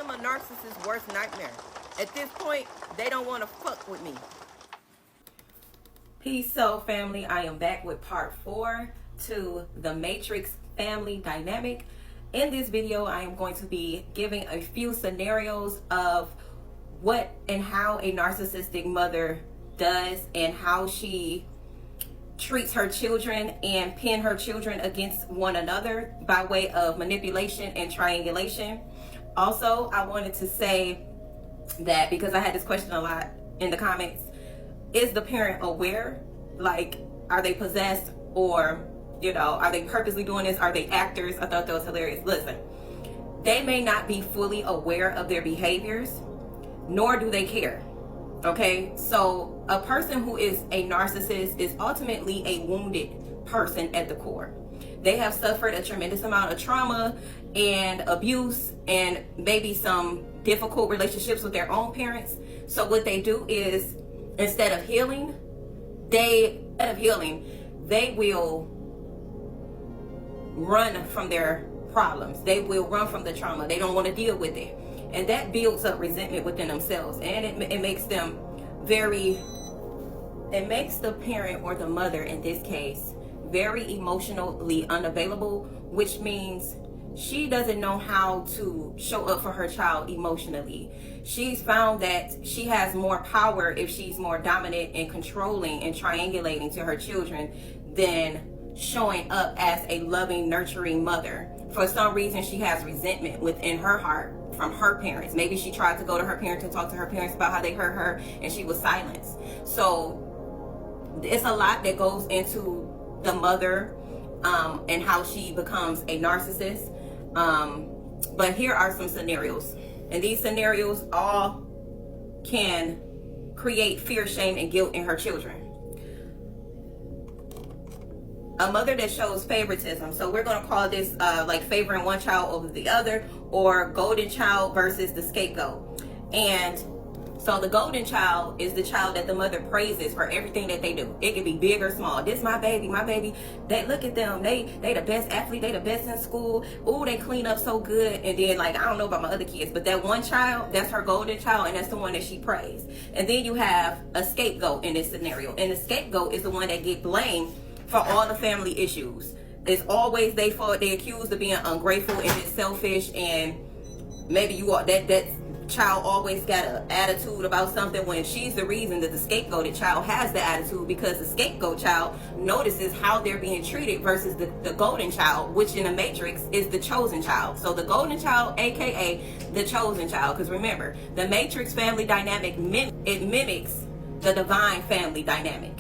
am a narcissist's worst nightmare. At this point, they don't want to fuck with me. Peace, soul family. I am back with part 4 to the Matrix family dynamic. In this video, I am going to be giving a few scenarios of what and how a narcissistic mother does and how she treats her children and pin her children against one another by way of manipulation and triangulation. Also, I wanted to say that because I had this question a lot in the comments, is the parent aware? Like, are they possessed, or are they purposely doing this? Are they actors? I thought that was hilarious. Listen, they may not be fully aware of their behaviors, nor do they care. Okay, so a person who is a narcissist is ultimately a wounded person at the core. They have suffered a tremendous amount of trauma and abuse and maybe some difficult relationships with their own parents. So what they do is, instead of healing, they will run from their problems. They will run from the trauma. They don't want to deal with it. And that builds up resentment within themselves. And it makes them it makes the parent, or the mother in this case, very emotionally unavailable, which means she doesn't know how to show up for her child emotionally. She's found that she has more power if she's more dominant and controlling and triangulating to her children than showing up as a loving, nurturing mother. For some reason, she has resentment within her heart from her parents. Maybe she tried to go to her parents and talk to her parents about how they hurt her, and she was silenced. So it's a lot that goes into the mother and how she becomes a narcissist. But here are some scenarios, and these scenarios all can create fear, shame, and guilt in her children. A mother that shows favoritism. So we're going to call this like favoring one child over the other, or golden child versus the scapegoat. And so the golden child is the child that the mother praises for everything that they do. It can be big or small. This my baby, my baby. They look at them. They the best athlete. They the best in school. Ooh, they clean up so good. And then, like, I don't know about my other kids, but that one child, that's her golden child, and that's the one that she praised. And then you have a scapegoat in this scenario. And the scapegoat is the one that get blamed for all the family issues. It's always they fault. They accused of being ungrateful and just selfish, and maybe you are that child always got an attitude about something, when she's the reason that the scapegoated child has the attitude, because the scapegoat child notices how they're being treated versus the golden child, which in the Matrix is the chosen child. So the golden child, aka the chosen child, because remember, the Matrix family dynamic mimics the divine family dynamic.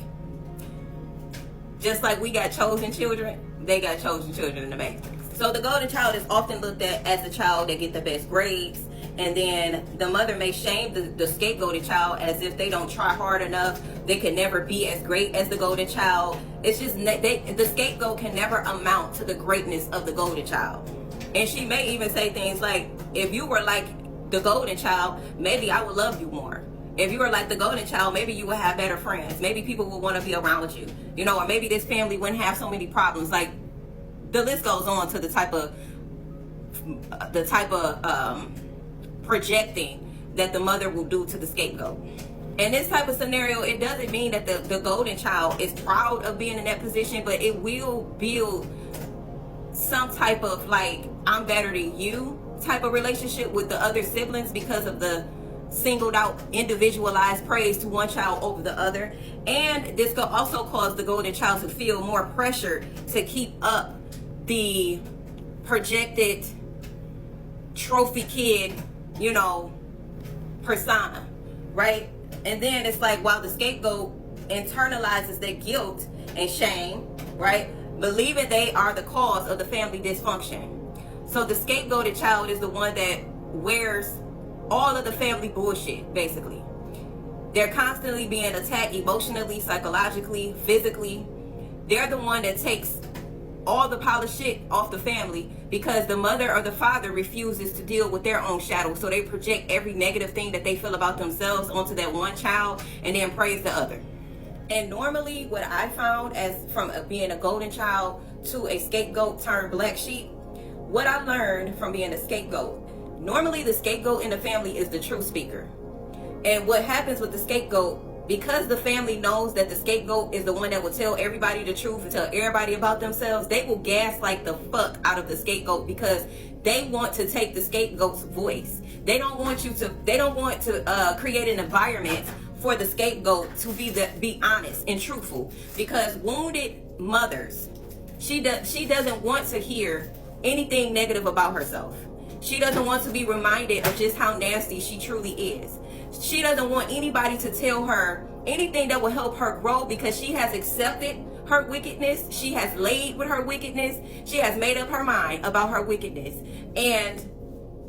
Just like we got chosen children, they got chosen children in the Matrix. So the golden child is often looked at as the child that get the best grades, and then the mother may shame the scapegoated child as if they don't try hard enough. They can never be as great as the golden child. It's just the scapegoat can never amount to the greatness of the golden child. And she may even say things like, if you were like the golden child, maybe I would love you more. If you were like the golden child, maybe you would have better friends. Maybe people would want to be around you, or maybe this family wouldn't have so many problems. Like, the list goes on to the type of projecting that the mother will do to the scapegoat. In this type of scenario, it doesn't mean that the golden child is proud of being in that position, but it will build some type of, like, I'm better than you type of relationship with the other siblings because of the singled out, individualized praise to one child over the other. And this could also cause the golden child to feel more pressure to keep up the projected trophy kid, persona, right? And then it's like, while the scapegoat internalizes their guilt and shame, right, believing they are the cause of the family dysfunction. So the scapegoated child is the one that wears all of the family bullshit, basically. They're constantly being attacked emotionally, psychologically, physically. They're the one that takes all the polished shit off the family because the mother or the father refuses to deal with their own shadow. So they project every negative thing that they feel about themselves onto that one child and then praise the other. And normally what I found, as from being a golden child to a scapegoat turned black sheep, what I learned from being a scapegoat Normally the scapegoat in the family is the truth speaker. And what happens with the scapegoat, because the family knows that the scapegoat is the one that will tell everybody the truth and tell everybody about themselves, they will gaslight the fuck out of the scapegoat because they want to take the scapegoat's voice. They don't want to create an environment for the scapegoat to be honest and truthful, because wounded mothers, she doesn't want to hear anything negative about herself. She doesn't want to be reminded of just how nasty she truly is. She doesn't want anybody to tell her anything that will help her grow, because she has accepted her wickedness. She has laid with her wickedness. She has made up her mind about her wickedness, and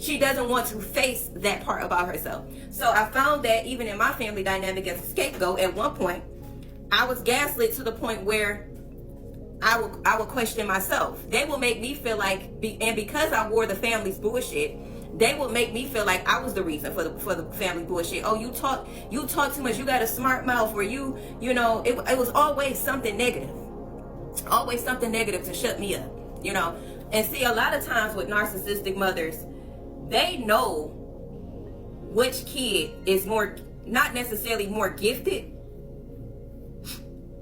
she doesn't want to face that part about herself. So I found that even in my family dynamic as a scapegoat, at one point I was gaslit to the point where I would question myself. They will make me feel like, and because I wore the family's bullshit, they would make me feel like I was the reason for the family bullshit. Oh, you talk too much. You got a smart mouth. Or you know, it was always something negative. Always something negative to shut me up. You know, and see, a lot of times with narcissistic mothers, they know which kid is not necessarily more gifted,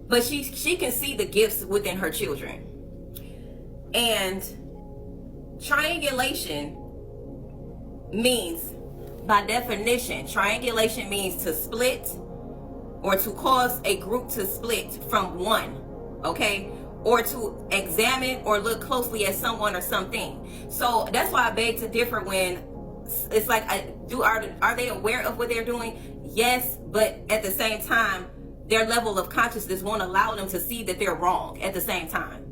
but she can see the gifts within her children. And triangulation means, by definition, triangulation means to split or to cause a group to split from one, okay? Or to examine or look closely at someone or something. So that's why I beg to differ when it's like, are they aware of what they're doing? Yes, but at the same time, their level of consciousness won't allow them to see that they're wrong at the same time.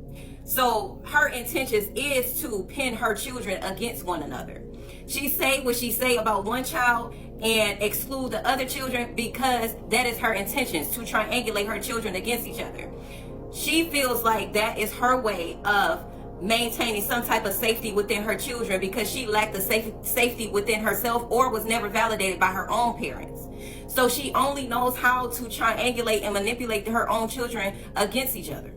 So her intentions is to pin her children against one another. She say what she say about one child and exclude the other children because that is her intentions, to triangulate her children against each other. She feels like that is her way of maintaining some type of safety within her children, because she lacked the safety within herself or was never validated by her own parents. So she only knows how to triangulate and manipulate her own children against each other.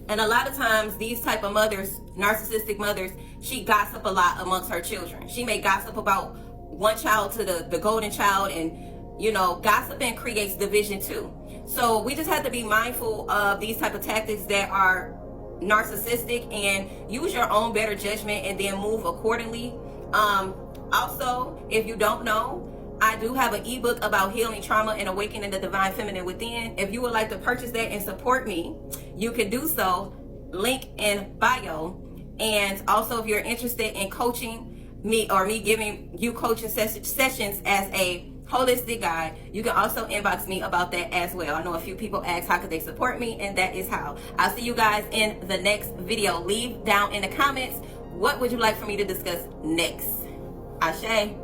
And a lot of times these type of mothers, narcissistic mothers, she gossip a lot amongst her children. She may gossip about one child to the golden child, and you know, gossiping creates division too. So we just have to be mindful of these type of tactics that are narcissistic, and use your own better judgment and then move accordingly. Also, if you don't know, I do have an ebook about healing trauma and awakening the divine feminine within. If you would like to purchase that and support me, you can do so. Link in bio. And also, if you're interested in coaching me or me giving you coaching sessions as a holistic guide, you can also inbox me about that as well. I know a few people ask how could they support me, and that is how. I'll see you guys in the next video. Leave down in the comments what would you like for me to discuss next. Ashe.